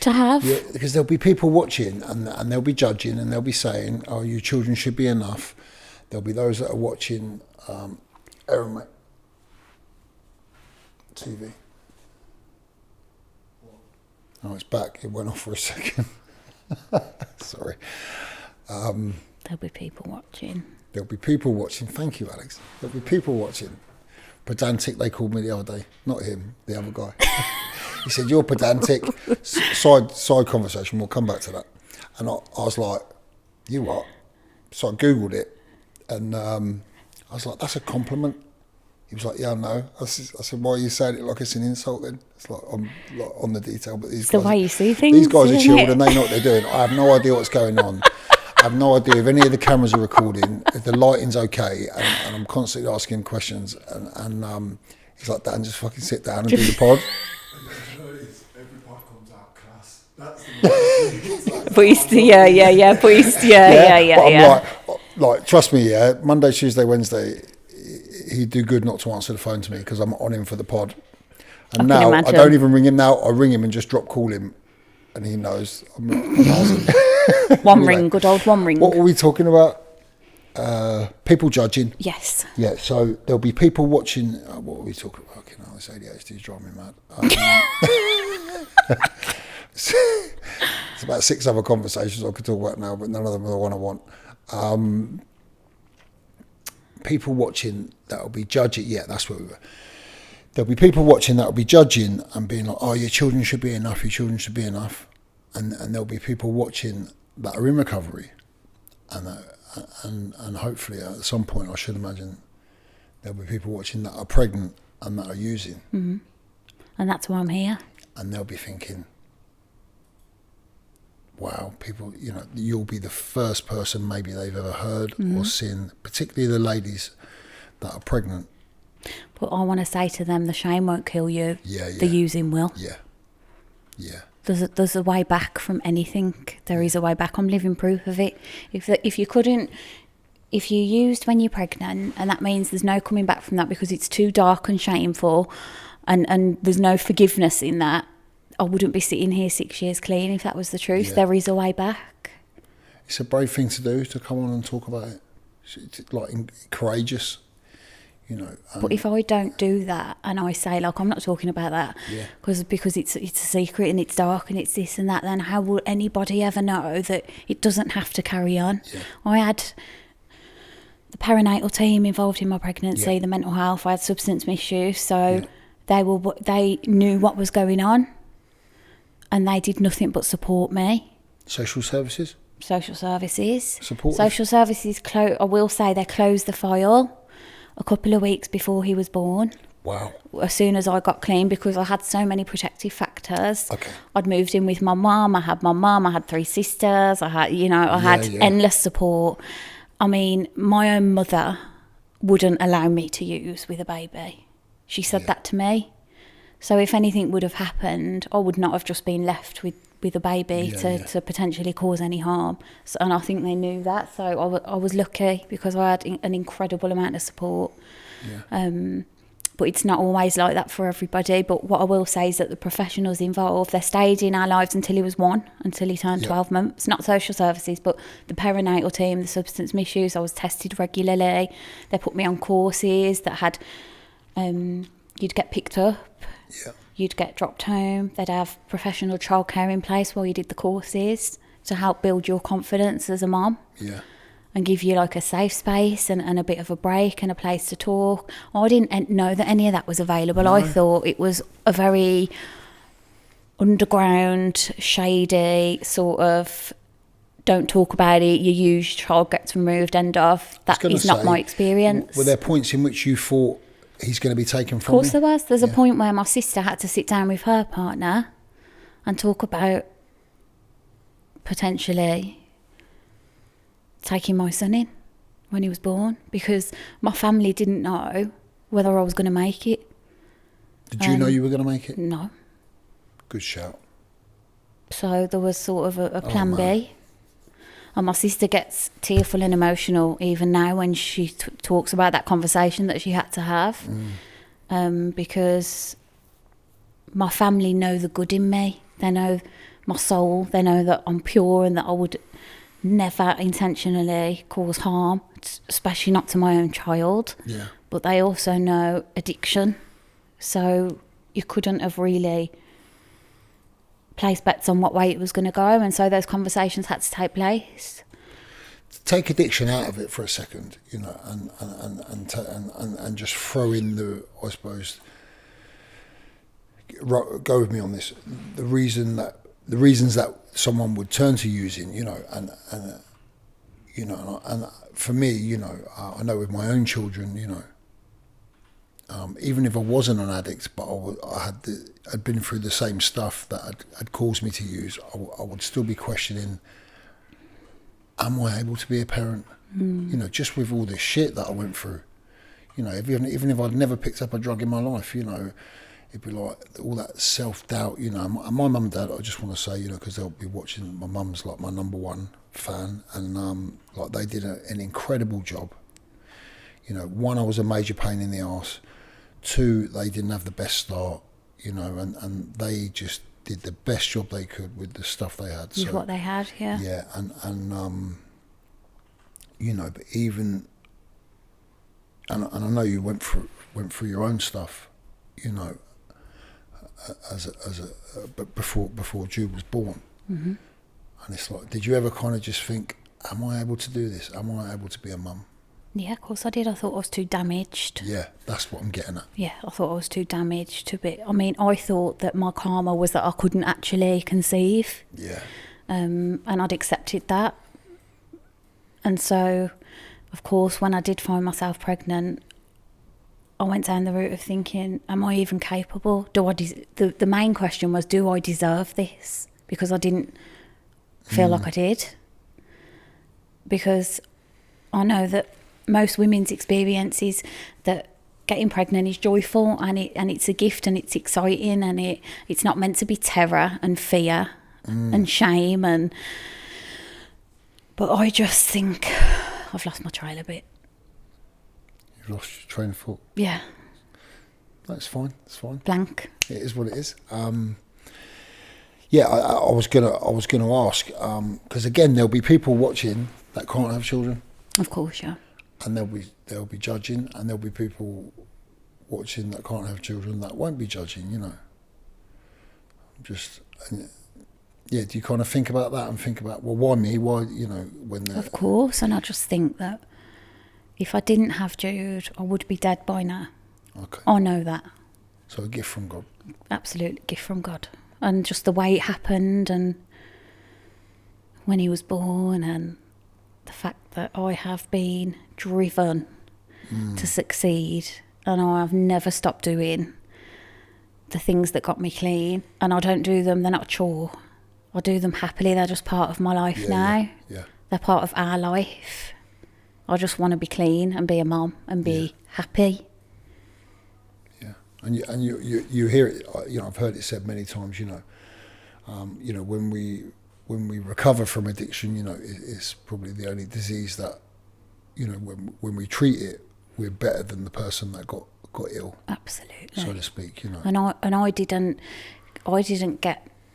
to have. Yeah, because there'll be people watching and they'll be judging and they'll be saying, oh, you children should be enough. There'll be those that are watching Aaron, mate. TV. Oh, it's back. It went off for a second. Sorry. There'll be people watching. There'll be people watching. Thank you, Alex. There'll be people watching. Pedantic, they called me the other day. Not him, the other guy. He said, you're pedantic. Side conversation, we'll come back to that. And I was like, you what? So I Googled it. And I was like, that's a compliment. He was like, yeah, I know. I said, why are you saying it like it's an insult then? It's like, I'm like, on the detail. But these It's guys, the way you see things. These guys are chilled it? and they know what they're doing. I have no idea what's going on. I have no idea if any of the cameras are recording, if the lighting's okay. And I'm constantly asking questions. And he's like, Dan, just fucking sit down and do the pod. Every pod comes out class. That's the But I'm like, trust me, yeah, Monday, Tuesday, Wednesday, he'd do good not to answer the phone to me because I'm on him for the pod. And now I don't even ring him now. I ring him and just drop call him, and he knows I'm not asking. One ring, good old one ring. What were we talking about? People judging. Yes. Yeah, so there'll be people watching. What were we talking about? You know, this ADHD is driving me mad. It's about 6 other conversations I could talk about now, but none of them are the one I want. People watching that'll be judging. Yeah, that's where we were. There'll be people watching that'll be judging and being like, "Oh, your children should be enough. Your children should be enough," and there'll be people watching that are in recovery, and hopefully at some point, I should imagine there'll be people watching that are pregnant and that are using, mm-hmm. And that's why I'm here. And they'll be thinking, wow, people, you know, you'll be the first person maybe they've ever heard or seen, particularly the ladies that are pregnant. But I want to say to them, the shame won't kill you. Yeah. The using will. Yeah. There's a way back from anything. There is a way back. I'm living proof of it. If you used when you're pregnant, and that means there's no coming back from that because it's too dark and shameful, and there's no forgiveness in that, I wouldn't be sitting here 6 years clean if that was the truth. Yeah. There is a way back. It's a brave thing to do, to come on and talk about it. It's like courageous, you know. But if I don't do that and I say, like, I'm not talking about that because it's a secret and it's dark and it's this and that, then how will anybody ever know that it doesn't have to carry on? Yeah. I had the perinatal team involved in my pregnancy, the mental health. I had substance misuse, so they knew what was going on. And they did nothing but support me. Social services? Social services. Support? Social services, I will say they closed the file a couple of weeks before he was born. Wow. As soon as I got clean, because I had so many protective factors. Okay. I'd moved in with my mum, I had 3 sisters, I had endless support. I mean, my own mother wouldn't allow me to use with a baby. She said that to me. So if anything would have happened, I would not have just been left with a baby to potentially cause any harm. So, and I think they knew that. So I was lucky because I had an incredible amount of support. Yeah. But it's not always like that for everybody. But what I will say is that the professionals involved, they stayed in our lives until he was 1, until he turned 12 months. Not social services, but the perinatal team, the substance misuse. I was tested regularly. They put me on courses that had, you'd get picked up. Yeah. You'd get dropped home. They'd have professional childcare in place while you did the courses to help build your confidence as a mom. Yeah. And give you like a safe space and a bit of a break and a place to talk. I didn't know that any of that was available. No. I thought it was a very underground, shady sort of, don't talk about it, you use, child gets removed, end of. That is not my experience. Were there points in which you thought he's going to be taken from you? Of course there was. There's a point where my sister had to sit down with her partner and talk about potentially taking my son in when he was born, because my family didn't know whether I was going to make it. Did you know you were going to make it? No. Good shout. So there was sort of a plan B. And my sister gets tearful and emotional even now when she talks about that conversation that she had to have. Because my family know the good in me. They know my soul. They know that I'm pure and that I would never intentionally cause harm, especially not to my own child. Yeah. But they also know addiction. So you couldn't have really placed bets on what way it was going to go. And so those conversations had to take place. Take addiction out of it for a second, you know, and just throw in the, I suppose, go with me on this. The reasons that someone would turn to using, you know, and for me, you know, I know with my own children, you know, even if I wasn't an addict, but I'd been through the same stuff that had caused me to use, I would still be questioning, am I able to be a parent? You know, just with all this shit that I went through, you know, even if I'd never picked up a drug in my life, you know, it'd be like all that self-doubt, you know. And my mum and dad, I just want to say, you know, because they'll be watching, my mum's like my number one fan, and like they did an incredible job. You know, one, I was a major pain in the arse. Two, they didn't have the best start, you know, and they just did the best job they could with the stuff they had. With what they had, yeah. Yeah, and you know, but even, and I know you went through your own stuff, you know, but before Jude was born. Mm-hmm. And it's like, did you ever kind of just think, am I able to do this? Am I able to be a mum? Yeah, of course I did. I thought I was too damaged. Yeah, that's what I'm getting at. Yeah, I thought I was too damaged to be. I mean, I thought that my karma was that I couldn't actually conceive. Yeah. And I'd accepted that. And so, of course, when I did find myself pregnant, I went down the route of thinking, am I even capable? The main question was, do I deserve this? Because I didn't feel like I did. Because I know that most women's experience is that getting pregnant is joyful, and it's a gift, and it's exciting, and it's not meant to be terror and fear and shame. But I just think I've lost my trail a bit. You've lost your train of thought. Yeah. That's fine. It's fine. Blank. It is what it is. Yeah, I was gonna ask, because again, there'll be people watching that can't have children. Of course, yeah. And they'll be judging, and there'll be people watching that can't have children that won't be judging, you know. Yeah, do you kind of think about that and think about, well, why me? Why, you know, when they're... Of course, and I just think that if I didn't have Jude, I would be dead by now. Okay. I know that. So a gift from God. Absolute gift from God. And just the way it happened, and when he was born, and the fact that I have been driven to succeed, and I have never stopped doing the things that got me clean, and I don't do them, they're not a chore. I do them happily, they're just part of my life now. Yeah. They're part of our life. I just want to be clean and be a mum and be happy. Yeah, and you hear it, you know, I've heard it said many times, you know, when we recover from addiction, you know, it's probably the only disease that, you know, when we treat it, we're better than the person that got ill. Absolutely. So to speak, you know. And I didn't get